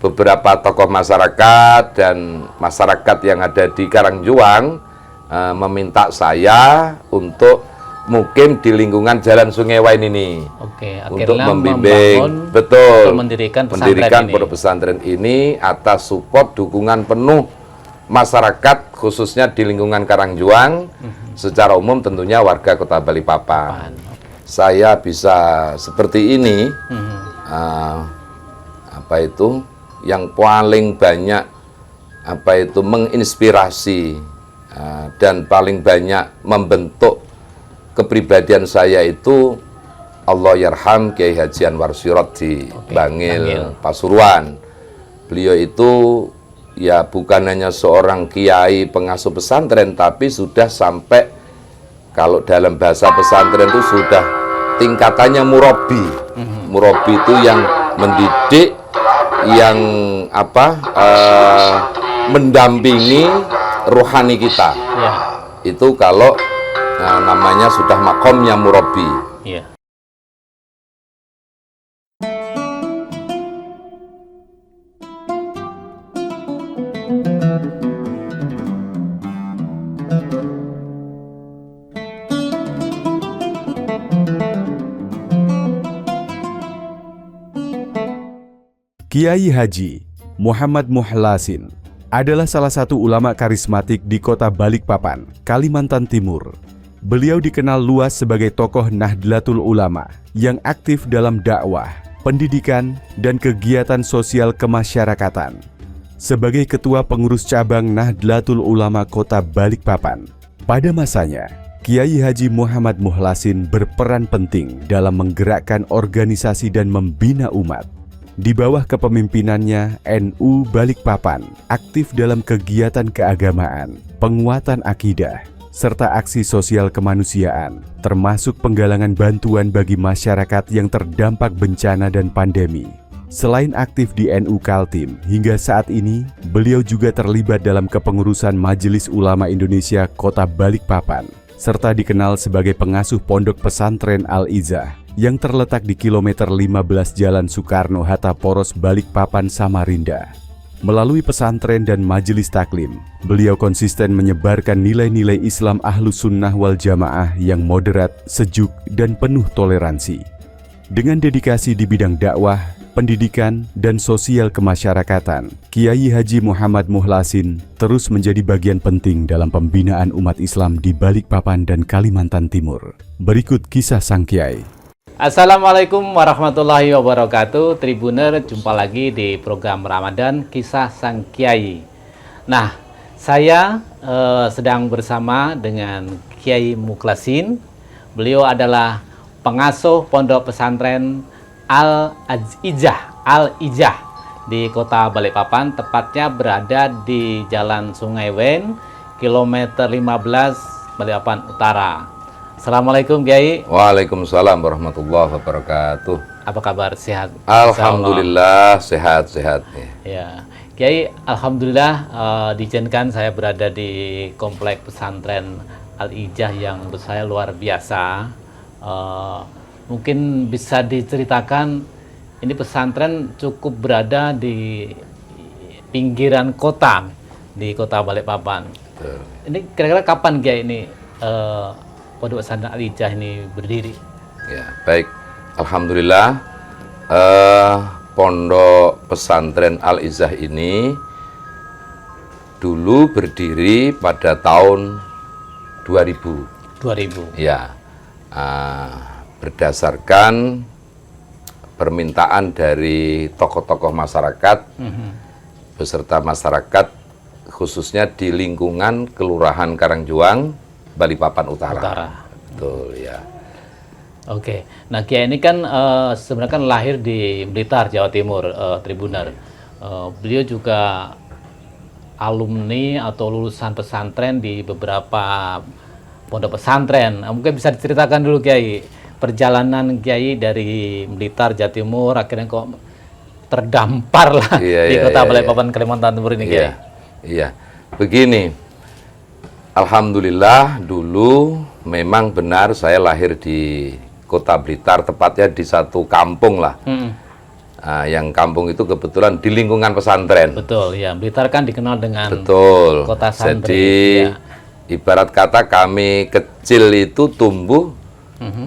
beberapa tokoh masyarakat dan masyarakat yang ada di Karangjuang meminta saya untuk mungkin di lingkungan Jalan Sungai Wain ini untuk membimbing, betul, mendirikan pondok pesantren ini atas support dukungan penuh masyarakat khususnya di lingkungan Karangjuang, secara umum tentunya warga Kota Balikpapan. Saya bisa seperti ini, yang paling banyak menginspirasi dan paling banyak membentuk kepribadian saya itu Allahyarham Kiai Haji Anwar Sirot di Bangil, Pasuruan. Beliau itu ya bukan hanya seorang kiai pengasuh pesantren, tapi sudah sampai, kalau dalam bahasa pesantren itu sudah tingkatannya murabi. Murabi itu yang mendidik, yang mendampingi rohani kita. Itu kalau namanya sudah makomnya murabi. Kiai Haji Muhammad Mukhlasin adalah salah satu ulama karismatik di Kota Balikpapan, Kalimantan Timur. Beliau dikenal luas sebagai tokoh Nahdlatul Ulama yang aktif dalam dakwah, pendidikan, dan kegiatan sosial kemasyarakatan. Sebagai Ketua Pengurus Cabang Nahdlatul Ulama Kota Balikpapan, pada masanya, Kiai Haji Muhammad Mukhlasin berperan penting dalam menggerakkan organisasi dan membina umat. Di bawah kepemimpinannya, NU Balikpapan aktif dalam kegiatan keagamaan, penguatan akidah, serta aksi sosial kemanusiaan, termasuk penggalangan bantuan bagi masyarakat yang terdampak bencana dan pandemi. Selain aktif di NU Kaltim, hingga saat ini, beliau juga terlibat dalam kepengurusan Majelis Ulama Indonesia Kota Balikpapan, serta dikenal sebagai pengasuh Pondok Pesantren Al-Izzah yang terletak di kilometer 15 Jalan Soekarno-Hatta Poros Balikpapan, Samarinda. Melalui pesantren dan majelis taklim, beliau konsisten menyebarkan nilai-nilai Islam Ahlus Sunnah wal Jamaah yang moderat, sejuk, dan penuh toleransi. Dengan dedikasi di bidang dakwah, pendidikan, dan sosial kemasyarakatan, Kiai Haji Muhammad Mukhlasin terus menjadi bagian penting dalam pembinaan umat Islam di Balikpapan dan Kalimantan Timur. Berikut kisah sang Kiai. Assalamualaikum warahmatullahi wabarakatuh. Tribuner, jumpa lagi di program Ramadan Kisah Sang Kiai. Nah, saya sedang bersama dengan Kiai Mukhlasin. Beliau adalah pengasuh Pondok Pesantren Al-Izzah di Kota Balikpapan, tepatnya berada di Jalan Sungai Wen, kilometer 15 Balikpapan Utara. Assalamualaikum Kiai. Waalaikumsalam warahmatullahi wabarakatuh. Apa kabar? Sehat? Alhamdulillah sehat-sehat. Ya, Kiai, alhamdulillah diizinkan saya berada di komplek pesantren Al-Izzah yang menurut saya luar biasa. Mungkin bisa diceritakan, ini pesantren cukup berada di pinggiran kota, di Kota Balikpapan. Ini kira-kira kapan Kiai ini Pondok Pesantren Al-Izzah ini berdiri? Ya, baik. Alhamdulillah, Pondok Pesantren Al-Izzah ini dulu berdiri pada tahun 2000. 2000. Ya, berdasarkan permintaan dari tokoh-tokoh masyarakat, beserta masyarakat khususnya di lingkungan Kelurahan Karangjuang, Balikpapan Utara. Betul ya. Oke. Nah, Kiai ini kan sebenarnya kan lahir di Blitar, Jawa Timur, Tribuner. Beliau juga alumni atau lulusan pesantren di beberapa pondok pesantren. Mungkin bisa diceritakan dulu Kiai, perjalanan Kiai dari Blitar, Jawa Timur, akhirnya kok terdampar lah di Kota Balikpapan, Kalimantan Timur ini Kiai. Iya. Begini. Alhamdulillah dulu memang benar saya lahir di Kota Blitar, tepatnya di satu kampung lah. Yang kampung itu kebetulan di lingkungan pesantren. Betul, ya. Blitar kan dikenal dengan Betul. kota santri. Jadi Ya. ibarat kata kami kecil itu tumbuh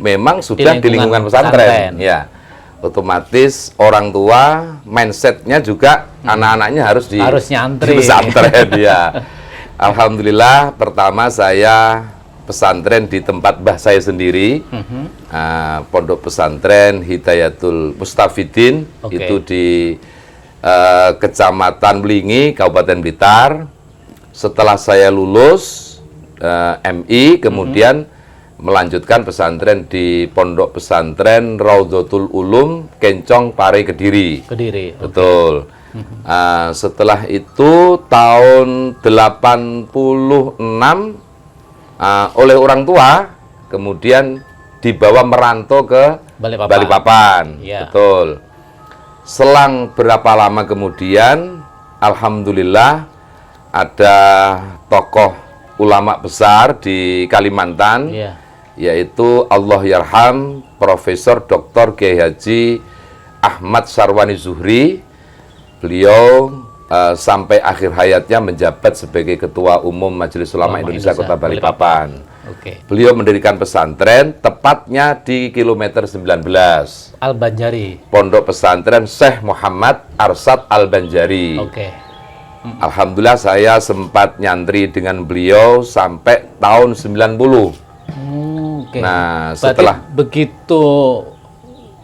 memang sudah di lingkungan pesantren. Ya, otomatis orang tua mindsetnya juga anak-anaknya harus nyantri di pesantren. Ya, alhamdulillah pertama saya pesantren di tempat mbah saya sendiri, pondok pesantren Hidayatul Mustafidin, itu di Kecamatan Belingi, Kabupaten Blitar. Setelah saya lulus MI, kemudian melanjutkan pesantren di pondok pesantren Raudhatul Ulum, Kencong, Pare, Kediri. Betul. Setelah itu tahun 86 oleh orang tua, kemudian dibawa merantau ke Balikpapan. Ya. Betul. Selang berapa lama kemudian, alhamdulillah ada tokoh ulama besar di Kalimantan, yaitu Allahyarham Profesor Dr. Kiai Haji Ahmad Sarwani Zuhri. Beliau sampai akhir hayatnya menjabat sebagai Ketua Umum Majelis Ulama Indonesia Kota Balikpapan. Beliau mendirikan pesantren tepatnya di kilometer 19. Al-Banjari. Pondok pesantren Syekh Muhammad Arsad Al-Banjari. Alhamdulillah saya sempat nyantri dengan beliau sampai tahun 90. Nah, setelah begitu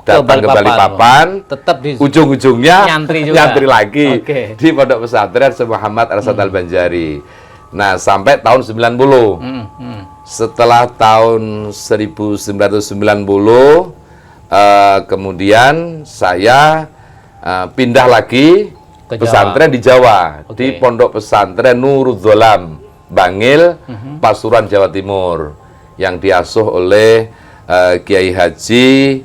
datang ke Balikpapan, tetap di ujung-ujungnya nyantri lagi di Pondok Pesantren Syekh Muhammad Arsad Al-Banjari. Nah, sampai tahun 90. Setelah tahun 1990, kemudian saya pindah lagi pesantren di Jawa, di Pondok Pesantren Nurudzolam, Bangil, Pasuruan, Jawa Timur, yang diasuh oleh Kiai Haji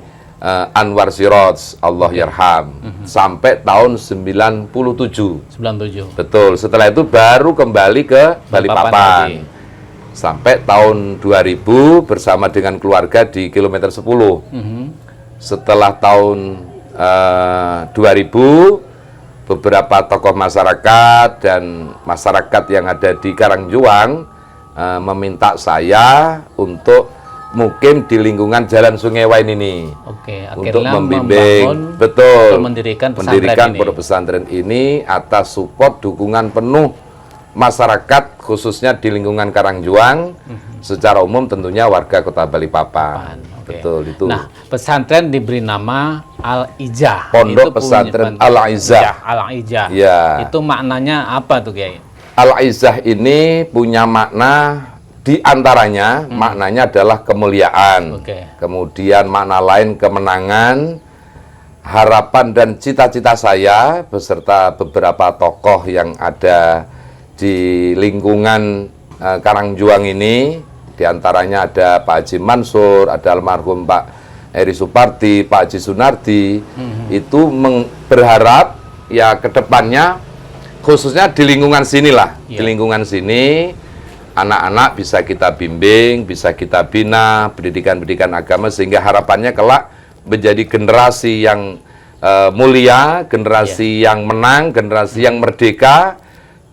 Anwar Siroj, Allahyarham, sampai tahun 97. Betul. Setelah itu baru kembali ke Balikpapan. Sampai tahun 2000 bersama dengan keluarga di kilometer 10. Setelah tahun 2000, beberapa tokoh masyarakat dan masyarakat yang ada di Karangjuang meminta saya untuk mukim di lingkungan Jalan Sungai Wain ini, untuk membimbing, mendirikan pondok pesantren ini atas support dukungan penuh masyarakat, khususnya di lingkungan Karangjuang, secara umum tentunya warga Kota Balikpapan. Betul itu. Nah, pesantren diberi nama Al-Ijah. Pondok pesantren Al-Ijah. Al-Ijah. Ya. Itu maknanya apa tuh, Kiai? Al-Ijah ini punya makna, di antaranya maknanya adalah kemuliaan. Kemudian makna lain kemenangan. Harapan dan cita-cita saya beserta beberapa tokoh yang ada di lingkungan Karangjuang ini, di antaranya ada Pak Haji Mansur, ada almarhum Pak Eri Supardi, Pak Haji Sunardi, itu berharap ya ke depannya, khususnya di lingkungan sinilah, di lingkungan sini anak-anak bisa kita bimbing, bisa kita bina pendidikan-pendidikan agama, sehingga harapannya kelak menjadi generasi yang mulia, generasi yang menang, generasi yang merdeka,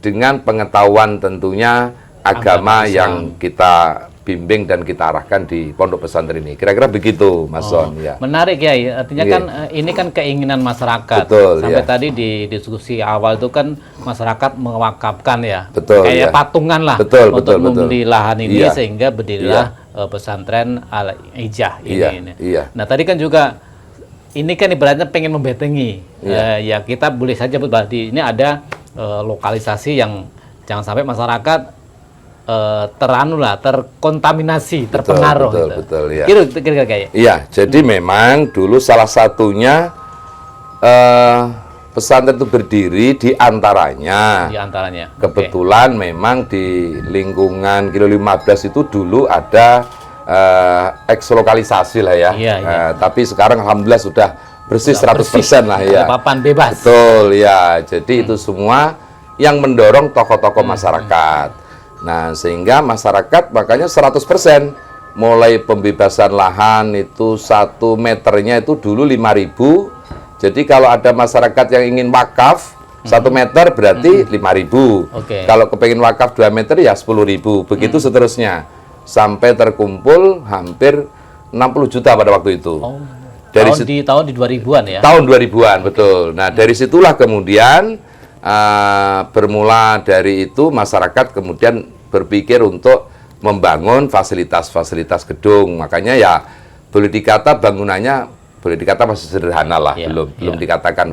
dengan pengetahuan tentunya agama yang kita bimbing dan kita arahkan di pondok pesantren ini. Kira-kira begitu, Mas Son. Ya. Menarik ya, artinya kan ini kan keinginan masyarakat. Betul, sampai tadi di diskusi awal itu kan masyarakat mewakafkan ya, betul, kayak patungan lah untuk membeli lahan ini, sehingga berdirilah pesantren Al-Ijah ini. Nah, tadi kan juga ini kan ibaratnya pengen membetengi, ya kita boleh saja berarti ini ada lokalisasi yang jangan sampai masyarakat terkontaminasi, terpengaruh. Betul, ya. Kira-kira kayak. Iya, jadi memang dulu salah satunya pesantren itu berdiri di antaranya. Kebetulan memang di lingkungan Kilo 15 itu dulu ada eks-lokalisasi lah ya. Tapi sekarang alhamdulillah sudah bersih 100% lah ya. Papan bebas. Betul ya. Jadi itu semua yang mendorong tokoh-tokoh masyarakat. Nah, sehingga masyarakat makanya 100%, mulai pembebasan lahan itu 1 meternya itu dulu 5.000, Jadi kalau ada masyarakat yang ingin wakaf 1 meter berarti 5.000. Kalau kepengen wakaf 2 meter ya 10.000. Begitu seterusnya sampai terkumpul hampir 60 juta pada waktu itu. Tahun di 2000-an ya? Tahun 2000-an, betul. Nah, dari situlah kemudian bermula dari itu masyarakat kemudian berpikir untuk membangun fasilitas-fasilitas gedung. Makanya ya boleh dikata bangunannya masih sederhana lah, belum dikatakan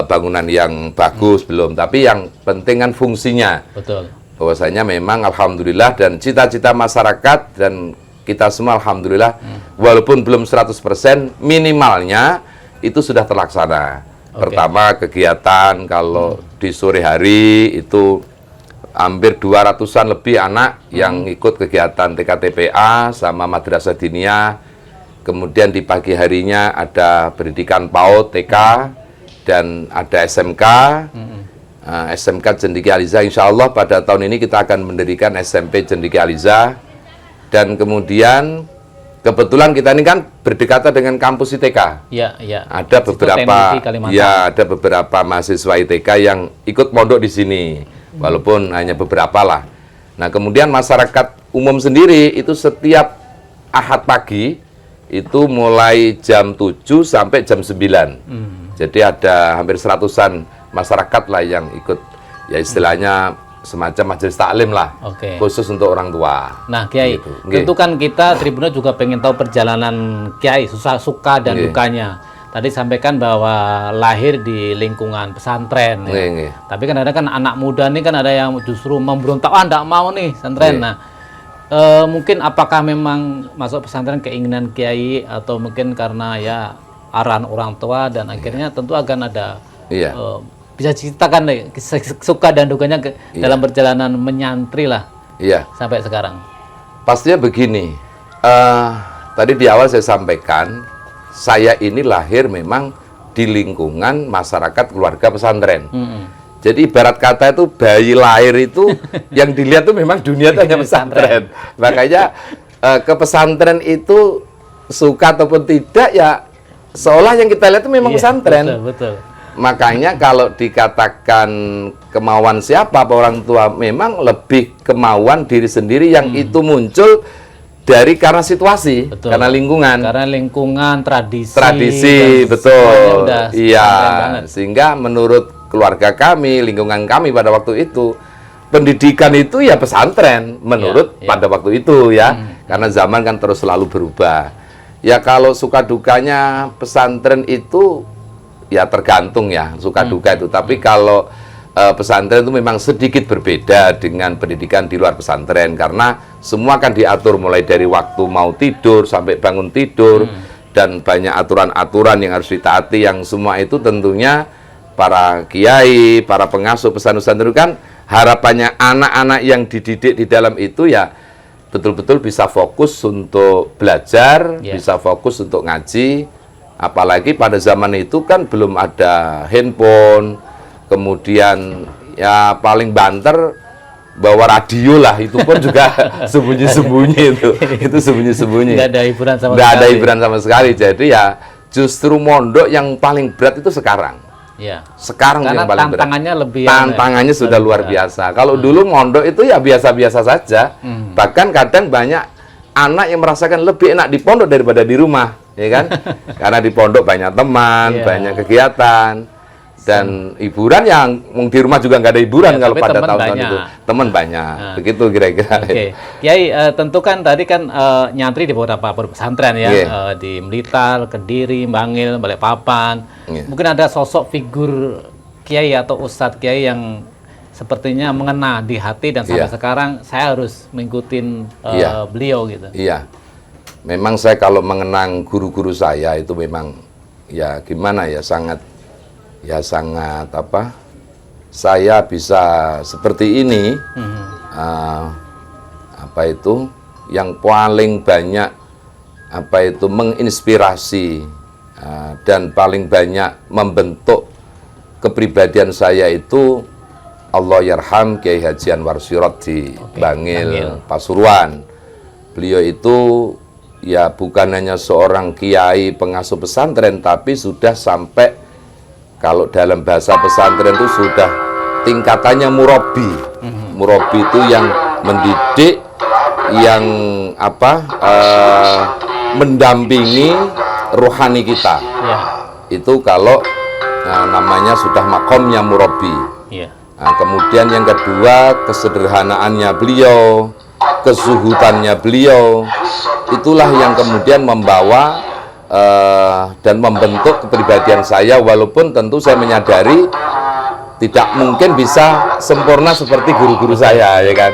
bangunan yang bagus, belum. Tapi yang penting kan fungsinya. Betul. Bahwasanya memang alhamdulillah dan cita-cita masyarakat dan kita semua alhamdulillah walaupun belum 100% minimalnya itu sudah terlaksana. Pertama kegiatan kalau di sore hari itu hampir 200-an lebih anak yang ikut kegiatan TKTPA sama Madrasah Diniyah. Kemudian di pagi harinya ada pendidikan PAUD, TK, dan ada SMK. SMK Cendekia Aliza, insya Allah pada tahun ini kita akan mendirikan SMP Cendekia Aliza. Dan kemudian kebetulan kita ini kan berdekatan dengan kampus ITK. Iya. Ada beberapa mahasiswa ITK yang ikut mondok di sini, walaupun hanya beberapa lah. Nah kemudian masyarakat umum sendiri itu setiap Ahad pagi itu mulai jam 7 sampai jam 9. Jadi ada hampir 100-an masyarakat lah yang ikut, ya istilahnya semacam majelis taklim lah, khusus untuk orang tua. Nah Kiai, tentu kan kita Tribunner juga pengen tahu perjalanan Kiai, suka dan dukanya. Tadi sampaikan bahwa lahir di lingkungan pesantren. Tapi kan ada kan anak muda nih kan ada yang justru memberontak, enggak mau nih pesantren. Nah mungkin apakah memang masuk pesantren keinginan Kiai atau mungkin karena ya arahan orang tua dan akhirnya tentu akan ada bisa ceritakan deh suka dan dukanya dalam perjalanan menyantri lah sampai sekarang. Pastinya begini, tadi di awal saya sampaikan saya ini lahir memang di lingkungan masyarakat keluarga pesantren. Jadi ibarat kata itu bayi lahir itu yang dilihat tuh memang dunia itu hanya pesantren. Makanya ke pesantren itu suka ataupun tidak ya seolah yang kita lihat itu memang pesantren. Betul. Makanya kalau dikatakan kemauan siapa orang tua memang lebih kemauan diri sendiri yang itu muncul karena situasi, karena lingkungan, tradisi, betul. Iya, sehingga menurut keluarga kami, lingkungan kami pada waktu itu, pendidikan itu ya pesantren menurut pada waktu itu ya, karena zaman kan terus selalu berubah. Ya kalau suka dukanya pesantren itu ya tergantung ya suka duka itu. Tapi kalau pesantren itu memang sedikit berbeda dengan pendidikan di luar pesantren karena semua kan diatur mulai dari waktu mau tidur sampai bangun tidur dan banyak aturan-aturan yang harus ditaati yang semua itu tentunya para kiai, para pengasuh pesantren itu kan harapannya anak-anak yang dididik di dalam itu ya betul-betul bisa fokus untuk belajar, bisa fokus untuk ngaji. Apalagi pada zaman itu kan belum ada handphone, kemudian ya paling banter bawa radio lah, itu pun juga sembunyi-sembunyi itu sembunyi-sembunyi. Nggak ada hiburan sama sekali. Nggak ada hiburan sama sekali. Jadi ya justru mondok yang paling berat itu sekarang. Ya. Sekarang karena yang paling berat. Tantangannya sudah luar biasa. Kalau dulu mondok itu ya biasa-biasa saja. Bahkan kadang banyak anak yang merasakan lebih enak di pondok daripada di rumah, ya kan? Karena di pondok banyak teman, banyak kegiatan. Dan hiburan yang di rumah juga nggak ada hiburan kalau pada tahun-tahun itu. Teman banyak, begitu kira-kira. Kiai, tentu kan tadi kan nyantri di beberapa pesantren ya, di Blitar, Kediri, Bangil, Balikpapan. Mungkin ada sosok figur Kiai atau Ustadz Kiai yang sepertinya mengena di hati dan sampai sekarang saya harus mengikuti beliau gitu. Iya, memang saya kalau mengenang guru-guru saya itu memang ya gimana ya sangat apa, saya bisa seperti ini, apa itu, yang paling banyak, apa itu, menginspirasi, dan paling banyak membentuk kepribadian saya itu, Allahyarham Kiai Haji Anwar Sirot di Bangil, Pasuruan. Beliau itu ya bukan hanya seorang kiai pengasuh pesantren, tapi sudah sampai, kalau dalam bahasa pesantren itu sudah tingkatannya murabi. Murabi itu yang mendidik, yang mendampingi rohani kita. Ya. Itu kalau namanya sudah makomnya murabi. Ya. Nah, kemudian yang kedua, kesederhanaannya beliau, kezuhudannya beliau, itulah yang kemudian membawa dan membentuk kepribadian saya, walaupun tentu saya menyadari tidak mungkin bisa sempurna seperti guru-guru saya, ya kan,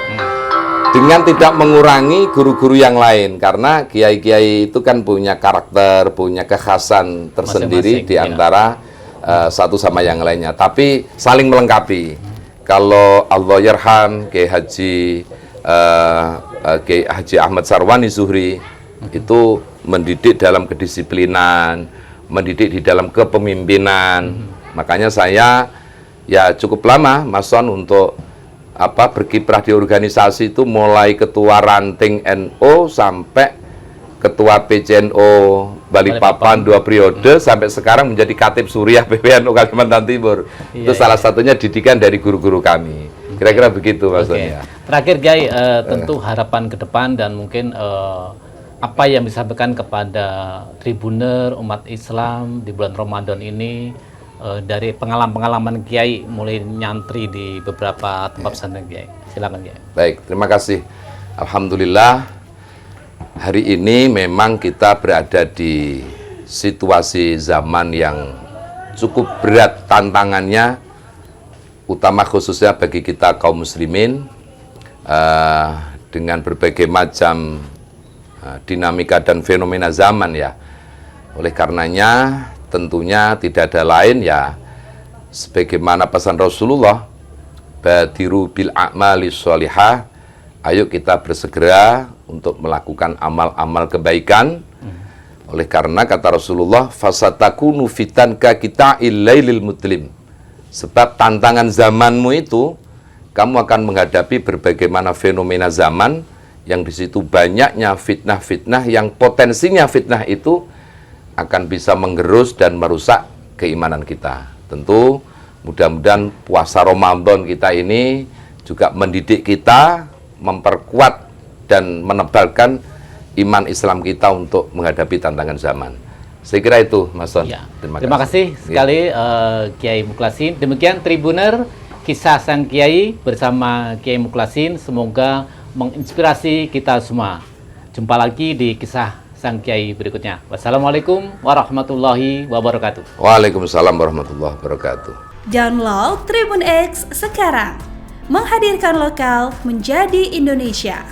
dengan tidak mengurangi guru-guru yang lain, karena kiai-kiai itu kan punya karakter, punya kekhasan tersendiri di antara satu sama yang lainnya, tapi saling melengkapi. Kalau Allah yarham Kiai Haji Ahmad Sarwani Zuhri itu mendidik dalam kedisiplinan, mendidik di dalam kepemimpinan. Makanya saya ya cukup lama Mas Son untuk berkiprah di organisasi itu, mulai ketua ranting NU sampai ketua PCNO Balikpapan 2 periode, sampai sekarang menjadi Katib Suriah PPNU Kalimantan Timur. Itu salah satunya didikan dari guru-guru kami. Kira-kira begitu maksudnya. Terakhir Kiai, tentu harapan ke depan dan mungkin apa yang disampaikan kepada Tribuner umat Islam di bulan Ramadan ini, dari pengalaman Kiai mulai nyantri di beberapa tempat pesantren Kiai. Silakan Kiai. Baik, terima kasih. Alhamdulillah hari ini memang kita berada di situasi zaman yang cukup berat tantangannya, utama khususnya bagi kita kaum muslimin, dengan berbagai macam dinamika dan fenomena zaman ya. Oleh karenanya tentunya tidak ada lain ya, sebagaimana pesan Rasulullah, badiru bil a'mali sholihah, ayo kita bersegera untuk melakukan amal-amal kebaikan. Oleh karena kata Rasulullah, fasatakunu fitan ka kita illailil mutlim, sebab tantangan zamanmu itu, kamu akan menghadapi berbagai mana fenomena zaman yang di situ banyaknya fitnah-fitnah yang potensinya fitnah itu akan bisa menggerus dan merusak keimanan kita. Tentu mudah-mudahan puasa Ramadan kita ini juga mendidik kita, memperkuat dan menebalkan iman Islam kita untuk menghadapi tantangan zaman. Saya kira itu Mas Son. Ya. Terima kasih sekali Kiai Mukhlasin. Demikian Tribuner, kisah sang Kiai bersama Kiai Mukhlasin, semoga menginspirasi kita semua. Jumpa lagi di kisah sang Kiai berikutnya. Wassalamualaikum warahmatullahi wabarakatuh. Waalaikumsalam warahmatullahi wabarakatuh. Download Tribun X sekarang, menghadirkan lokal menjadi Indonesia.